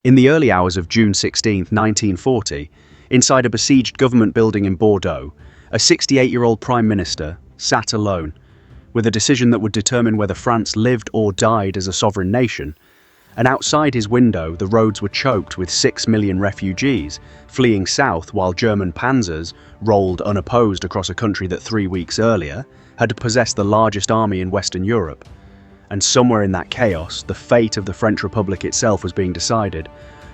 In the early hours of June 16, 1940, inside a besieged government building in Bordeaux, a 68-year-old Prime Minister sat alone, with a decision that would determine whether France lived or died as a sovereign nation. And outside his window, the roads were choked with 6 million refugees, fleeing south while German panzers rolled unopposed across a country that 3 weeks earlier had possessed the largest army in Western Europe. And somewhere in that chaos, the fate of the French Republic itself was being decided,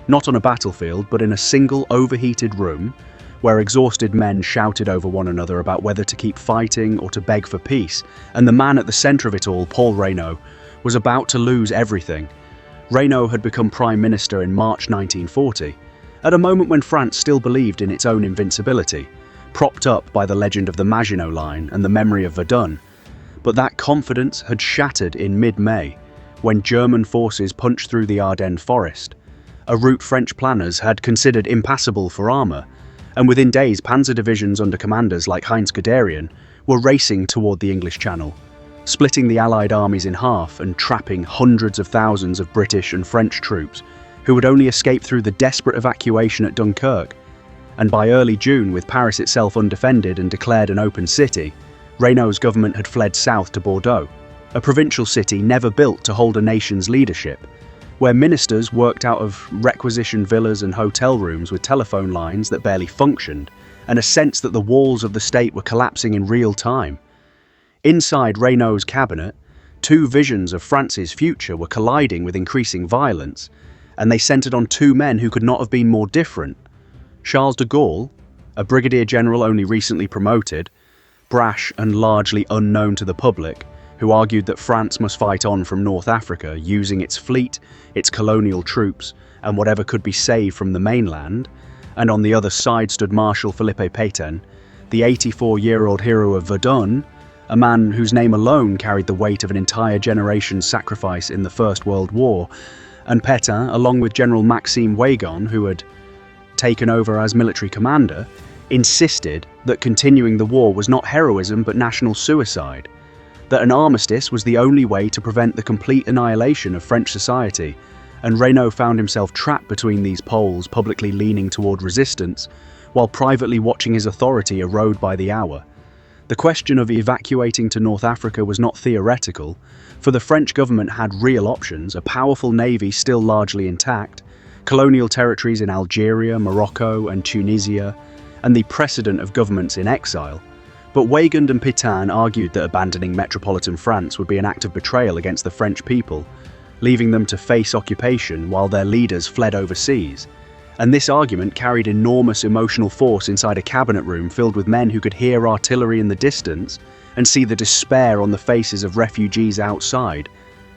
not on a battlefield, but in a single overheated room, where exhausted men shouted over one another about whether to keep fighting or to beg for peace. And the man at the centre of it all, Paul Reynaud, was about to lose everything. Reynaud had become Prime Minister in March 1940, at a moment when France still believed in its own invincibility, propped up by the legend of the Maginot Line and the memory of Verdun. But that confidence had shattered in mid-May, when German forces punched through the Ardennes forest, a route French planners had considered impassable for armour, and within days panzer divisions under commanders like Heinz Guderian were racing toward the English Channel, splitting the Allied armies in half and trapping hundreds of thousands of British and French troops who would only escape through the desperate evacuation at Dunkirk. And by early June, with Paris itself undefended and declared an open city, Reynaud's government had fled south to Bordeaux, a provincial city never built to hold a nation's leadership, where ministers worked out of requisitioned villas and hotel rooms with telephone lines that barely functioned, and a sense that the walls of the state were collapsing in real time. Inside Reynaud's cabinet, two visions of France's future were colliding with increasing violence, and they centred on two men who could not have been more different. Charles de Gaulle, a brigadier general only recently promoted, brash and largely unknown to the public, who argued that France must fight on from North Africa using its fleet, its colonial troops, and whatever could be saved from the mainland, and on the other side stood Marshal Pétain, the 84-year-old hero of Verdun, a man whose name alone carried the weight of an entire generation's sacrifice in the First World War, and Pétain, along with General Maxime Weygand, who had taken over as military commander, insisted that continuing the war was not heroism but national suicide, that an armistice was the only way to prevent the complete annihilation of French society, and Reynaud found himself trapped between these poles, publicly leaning toward resistance, while privately watching his authority erode by the hour. The question of evacuating to North Africa was not theoretical, for the French government had real options: a powerful navy still largely intact, colonial territories in Algeria, Morocco and Tunisia, and the precedent of governments in exile. But Weygand and Pétain argued that abandoning metropolitan France would be an act of betrayal against the French people, leaving them to face occupation while their leaders fled overseas. And this argument carried enormous emotional force inside a cabinet room filled with men who could hear artillery in the distance and see the despair on the faces of refugees outside.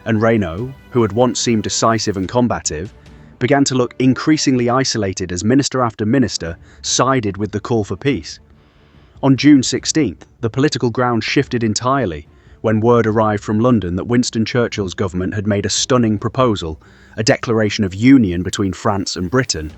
And Reynaud, who had once seemed decisive and combative, began to look increasingly isolated as minister after minister sided with the call for peace. On June 16th, the political ground shifted entirely when word arrived from London that Winston Churchill's government had made a stunning proposal, a declaration of union between France and Britain,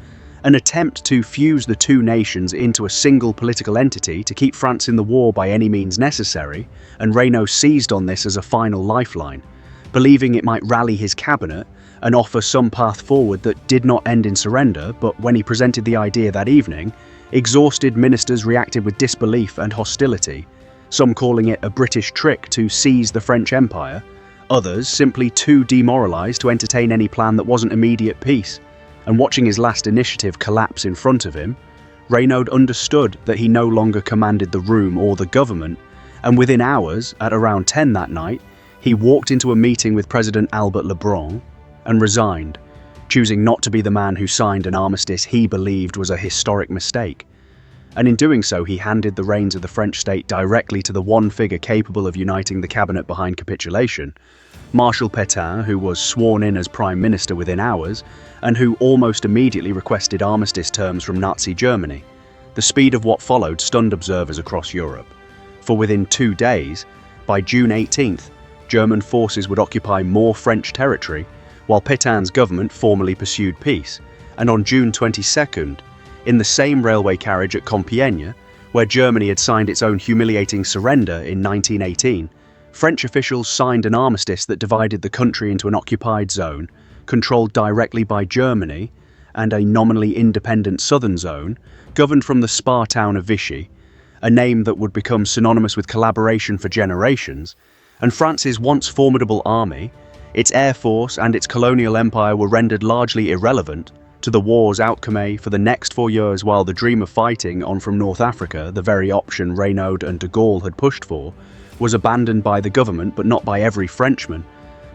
an attempt to fuse the two nations into a single political entity to keep France in the war by any means necessary, and Reynaud seized on this as a final lifeline, believing it might rally his cabinet and offer some path forward that did not end in surrender. But when he presented the idea that evening, exhausted ministers reacted with disbelief and hostility, some calling it a British trick to seize the French Empire, others simply too demoralised to entertain any plan that wasn't immediate peace. And watching his last initiative collapse in front of him, Reynaud understood that he no longer commanded the room or the government, and within hours, at around 10 that night, he walked into a meeting with President Albert Lebrun and resigned, choosing not to be the man who signed an armistice he believed was a historic mistake. And in doing so, he handed the reins of the French state directly to the one figure capable of uniting the cabinet behind capitulation, Marshal Pétain, who was sworn in as Prime Minister within hours, and who almost immediately requested armistice terms from Nazi Germany. The speed of what followed stunned observers across Europe, for within 2 days, by June 18th, German forces would occupy more French territory, while Pétain's government formally pursued peace. And on June 22nd, in the same railway carriage at Compiègne, where Germany had signed its own humiliating surrender in 1918, French officials signed an armistice that divided the country into an occupied zone, controlled directly by Germany, and a nominally independent southern zone, governed from the spa town of Vichy, a name that would become synonymous with collaboration for generations, and France's once formidable army, its air force and its colonial empire were rendered largely irrelevant to the war's outcome for the next 4 years, while the dream of fighting on from North Africa, the very option Reynaud and de Gaulle had pushed for, was abandoned by the government but not by every Frenchman,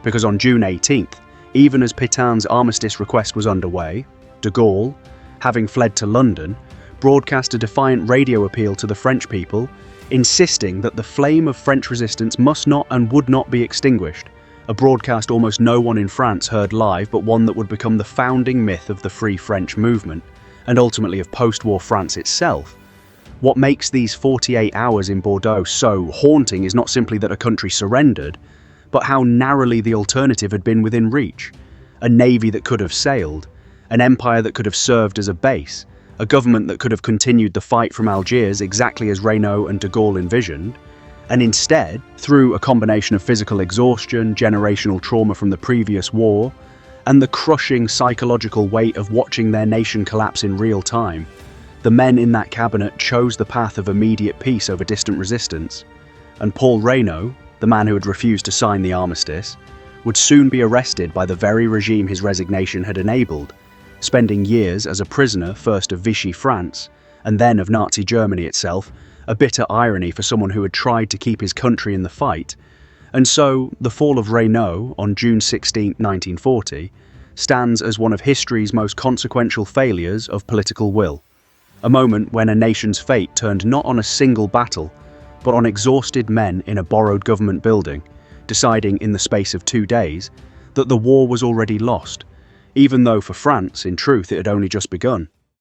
because on June 18th, even as Pétain's armistice request was underway, de Gaulle, having fled to London, broadcast a defiant radio appeal to the French people, insisting that the flame of French resistance must not and would not be extinguished, a broadcast almost no one in France heard live, but one that would become the founding myth of the Free French movement, and ultimately of post-war France itself. What makes these 48 hours in Bordeaux so haunting is not simply that a country surrendered, but how narrowly the alternative had been within reach. A navy that could have sailed, an empire that could have served as a base, a government that could have continued the fight from Algiers exactly as Reynaud and de Gaulle envisioned, and instead, through a combination of physical exhaustion, generational trauma from the previous war, and the crushing psychological weight of watching their nation collapse in real time, the men in that cabinet chose the path of immediate peace over distant resistance, and Paul Reynaud, the man who had refused to sign the armistice, would soon be arrested by the very regime his resignation had enabled, spending years as a prisoner first of Vichy France and then of Nazi Germany itself, a bitter irony for someone who had tried to keep his country in the fight. And so, the fall of Reynaud on June 16, 1940, stands as one of history's most consequential failures of political will. A moment when a nation's fate turned not on a single battle, but on exhausted men in a borrowed government building, deciding in the space of 2 days that the war was already lost, even though for France, in truth, it had only just begun.